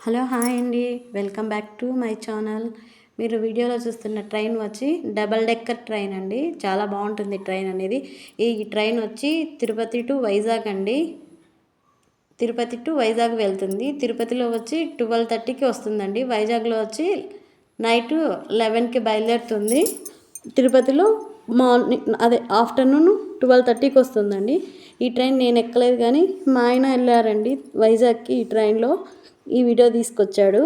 Hello hi అండి, welcome back to my channel. మీరు వీడియోలో చూస్తున్న ట్రైన్ వచ్చి డబల్ డెక్కర్ ట్రైన్ అండి. చాలా బాగుంటుంది ట్రైన్ అనేది. ఈ ట్రైన్ వచ్చి తిరుపతి టు వైజాగ్ అండి. తిరుపతి టు వైజాగ్ వెళ్తుంది. తిరుపతిలో వచ్చి 12:30కి వస్తుందండి. వైజాగ్లో వచ్చి నైట్ 11కి బయలుదేరుతుంది. తిరుపతిలో ఆఫ్టర్నూన్ 12:30కి వస్తుందండి. ఈ ట్రైన్ నేను ఎక్కలేదు కానీ మా ఆయన వెళ్ళారండి వైజాగ్కి ఈ ట్రైన్లో. ఈ వీడియో తీసుకొచ్చాడు.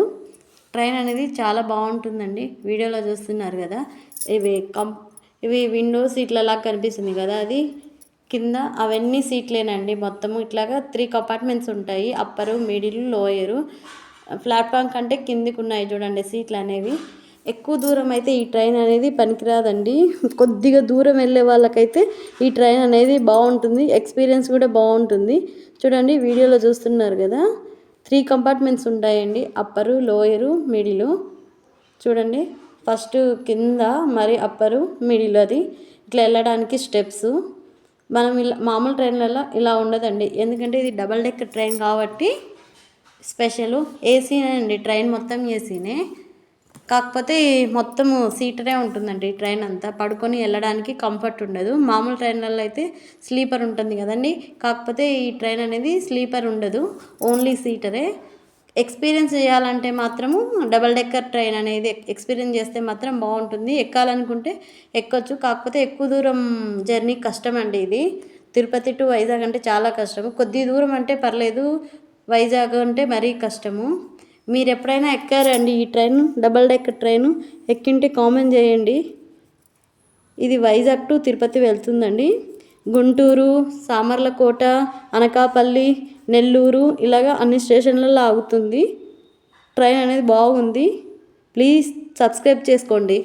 ట్రైన్ అనేది చాలా బాగుంటుందండి. వీడియోలో చూస్తున్నారు కదా, ఇవి విండో సీట్లలా కనిపిస్తుంది కదా, అది కింద అవన్నీ సీట్లేనండి. మొత్తము ఇట్లాగా 3 కంపార్ట్మెంట్స్ ఉంటాయి, అప్పరు, మిడిల్, లోయరు. ప్లాట్ఫామ్ కంటే కిందికి ఉన్నాయి చూడండి సీట్లు అనేవి. ఎక్కువ దూరం అయితే ఈ ట్రైన్ అనేది పనికిరాదండి. కొద్దిగా దూరం వెళ్ళే వాళ్ళకైతే ఈ ట్రైన్ అనేది బాగుంటుంది, ఎక్స్పీరియన్స్ కూడా బాగుంటుంది. చూడండి వీడియోలో చూస్తున్నారు కదా, 3 కంపార్ట్మెంట్స్ ఉంటాయండి, అప్పరు, లోయరు, మిడిలు. చూడండి ఫస్ట్ కింద, మరి అప్పరు, మిడిల్. అది ఇట్లా వెళ్ళడానికి స్టెప్స్. మనం ఇలా మామూలు ట్రైన్లలో ఇలా ఉండదండి, ఎందుకంటే ఇది డబల్ డెక్కర్ ట్రైన్ కాబట్టి స్పెషల్. ఏసీనే అండి, ట్రైన్ మొత్తం ఏసీనే. కాకపోతే మొత్తము సీటరే ఉంటుందండి ట్రైన్ అంతా. పడుకొని వెళ్ళడానికి కంఫర్ట్ ఉండదు. మామూలు ట్రైన్లలో అయితే స్లీపర్ ఉంటుంది కదండి, కాకపోతే ఈ ట్రైన్ అనేది స్లీపర్ ఉండదు, ఓన్లీ సీటరే. ఎక్స్పీరియన్స్ చేయాలంటే మాత్రము డబల్ డెక్కర్ ట్రైన్ అనేది ఎక్స్పీరియన్స్ చేస్తే మాత్రం బాగుంటుంది. ఎక్కాలనుకుంటే ఎక్కొచ్చు, కాకపోతే ఎక్కువ దూరం జర్నీ కష్టం అండి ఇది. తిరుపతి టు వైజాగ్ అంటే చాలా కష్టము. కొద్ది దూరం అంటే పర్లేదు, వైజాగ్ అంటే మరీ కష్టము. మీరు ఎప్పుడైనా ఎక్కారండి ఈ ట్రైన్, డబల్ డెక్కర్ ట్రైన్? ఎక్కింటే కామెంట్ చేయండి. ఇది వైజాగ్ టు తిరుపతి వెళ్తుందండి. గుంటూరు, సామర్లకోట, అనకాపల్లి, నెల్లూరు ఇలాగా అన్ని స్టేషన్లలో ఆగుతుంది. ట్రైన్ అనేది బాగుంది. ప్లీజ్ సబ్స్క్రైబ్ చేసుకోండి.